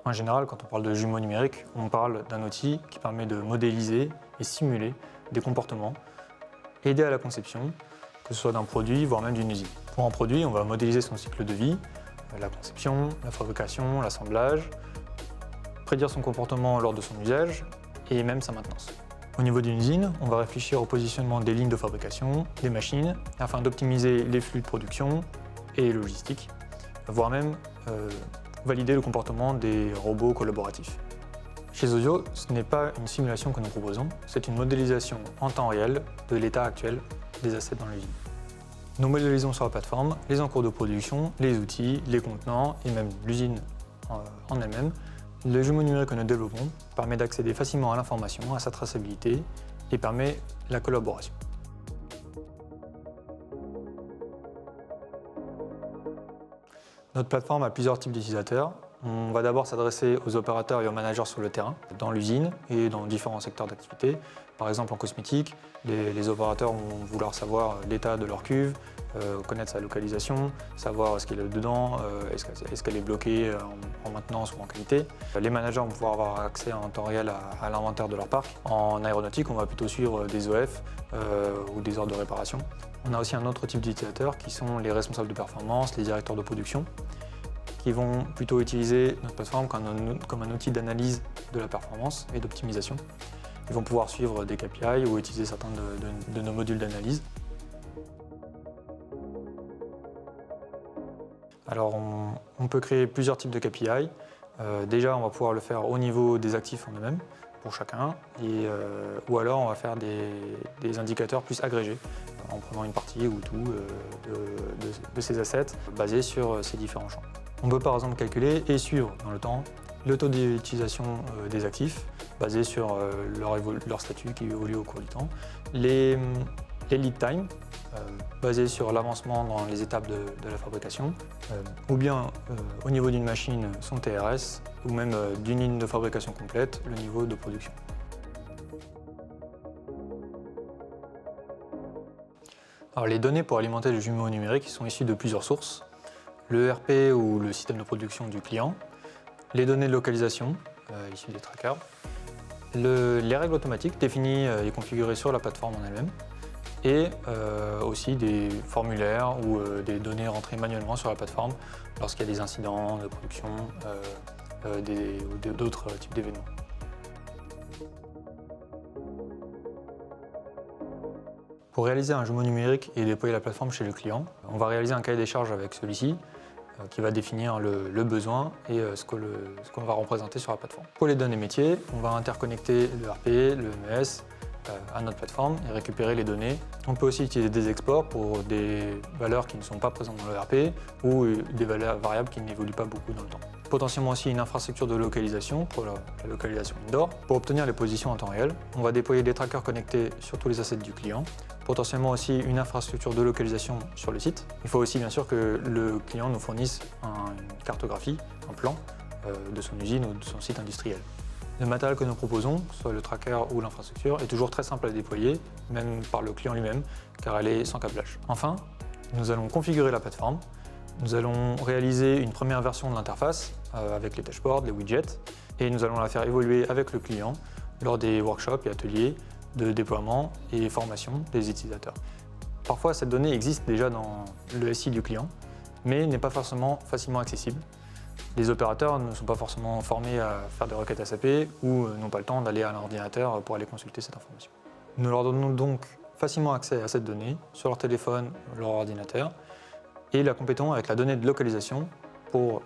En général, quand on parle de jumeaux numériques, on parle d'un outil qui permet de modéliser et simuler des comportements, aider à la conception, que ce soit d'un produit, voire même d'une usine. Pour un produit, on va modéliser son cycle de vie, la conception, la fabrication, l'assemblage, prédire son comportement lors de son usage et même sa maintenance. Au niveau d'une usine, on va réfléchir au positionnement des lignes de fabrication, des machines, afin d'optimiser les flux de production et logistique, voire même valider le comportement des robots collaboratifs. Chez Ozio, ce n'est pas une simulation que nous proposons, c'est une modélisation en temps réel de l'état actuel des assets dans l'usine. Nous modélisons sur la plateforme les encours de production, les outils, les contenants et même l'usine en elle-même. Le jumeau numérique que nous développons permet d'accéder facilement à l'information, à sa traçabilité et permet la collaboration. Notre plateforme a plusieurs types d'utilisateurs. On va d'abord s'adresser aux opérateurs et aux managers sur le terrain, dans l'usine et dans différents secteurs d'activité. Par exemple en cosmétique, les opérateurs vont vouloir savoir l'état de leur cuve, connaître sa localisation, savoir ce qu'il y a dedans, est-ce qu'elle est bloquée en maintenance ou en qualité. Les managers vont pouvoir avoir accès en temps réel à l'inventaire de leur parc. En aéronautique, on va plutôt suivre des OF ou des ordres de réparation. On a aussi un autre type d'utilisateurs qui sont les responsables de performance, les directeurs de production, qui vont plutôt utiliser notre plateforme comme un outil d'analyse de la performance et d'optimisation. Ils vont pouvoir suivre des KPI ou utiliser certains de nos modules d'analyse. Alors on peut créer plusieurs types de KPI. Déjà, on va pouvoir le faire au niveau des actifs en eux-mêmes, pour chacun, ou alors on va faire des indicateurs plus agrégés, en prenant une partie ou tout de ces assets basés sur ces différents champs. On peut par exemple calculer et suivre dans le temps le taux d'utilisation des actifs basé sur leur statut qui évolue au cours du temps, les lead time basés sur l'avancement dans les étapes de la fabrication, ou bien au niveau d'une machine son TRS, ou même d'une ligne de fabrication complète, le niveau de production. Alors, les données pour alimenter le jumeau numérique sont issues de plusieurs sources. Le RP ou le système de production du client, les données de localisation issues des trackers, les règles automatiques définies et configurées sur la plateforme en elle-même, et aussi des formulaires ou des données rentrées manuellement sur la plateforme lorsqu'il y a des incidents de production ou d'autres types d'événements. Pour réaliser un jumeau numérique et déployer la plateforme chez le client, on va réaliser un cahier des charges avec celui-ci qui va définir le besoin et ce qu'on va représenter sur la plateforme. Pour les données métiers, on va interconnecter le RP, le MES à notre plateforme et récupérer les données. On peut aussi utiliser des exports pour des valeurs qui ne sont pas présentes dans le RP ou des valeurs variables qui n'évoluent pas beaucoup dans le temps. Potentiellement aussi une infrastructure de localisation pour la localisation indoor. Pour obtenir les positions en temps réel, on va déployer des trackers connectés sur tous les assets du client. Potentiellement aussi une infrastructure de localisation sur le site. Il faut aussi bien sûr que le client nous fournisse une cartographie, un plan de son usine ou de son site industriel. Le matériel que nous proposons, soit le tracker ou l'infrastructure, est toujours très simple à déployer, même par le client lui-même, car elle est sans câblage. Enfin, nous allons configurer la plateforme. Nous allons réaliser une première version de l'interface avec les dashboards, les widgets, et nous allons la faire évoluer avec le client lors des workshops et ateliers de déploiement et formation des utilisateurs. Parfois, cette donnée existe déjà dans le SI du client, mais n'est pas forcément facilement accessible. Les opérateurs ne sont pas forcément formés à faire des requêtes SAP ou n'ont pas le temps d'aller à l'ordinateur pour aller consulter cette information. Nous leur donnons donc facilement accès à cette donnée sur leur téléphone, leur ordinateur, et la complétons avec la donnée de localisation pour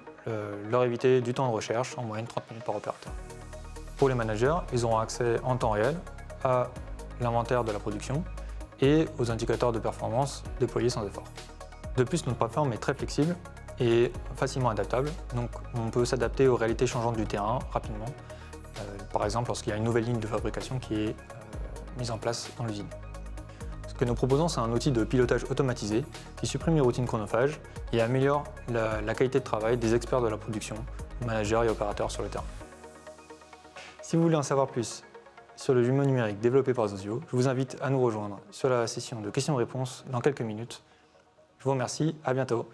leur éviter du temps de recherche, en moyenne 30 minutes par opérateur. Pour les managers, ils auront accès en temps réel à l'inventaire de la production et aux indicateurs de performance déployés sans effort. De plus, notre plateforme est très flexible et facilement adaptable, donc on peut s'adapter aux réalités changeantes du terrain rapidement, par exemple lorsqu'il y a une nouvelle ligne de fabrication qui est mise en place dans l'usine. Ce que nous proposons, c'est un outil de pilotage automatisé qui supprime les routines chronophages et améliore la qualité de travail des experts de la production, managers et opérateurs sur le terrain. Si vous voulez en savoir plus sur le jumeau numérique développé par Ozio, je vous invite à nous rejoindre sur la session de questions-réponses dans quelques minutes. Je vous remercie, à bientôt.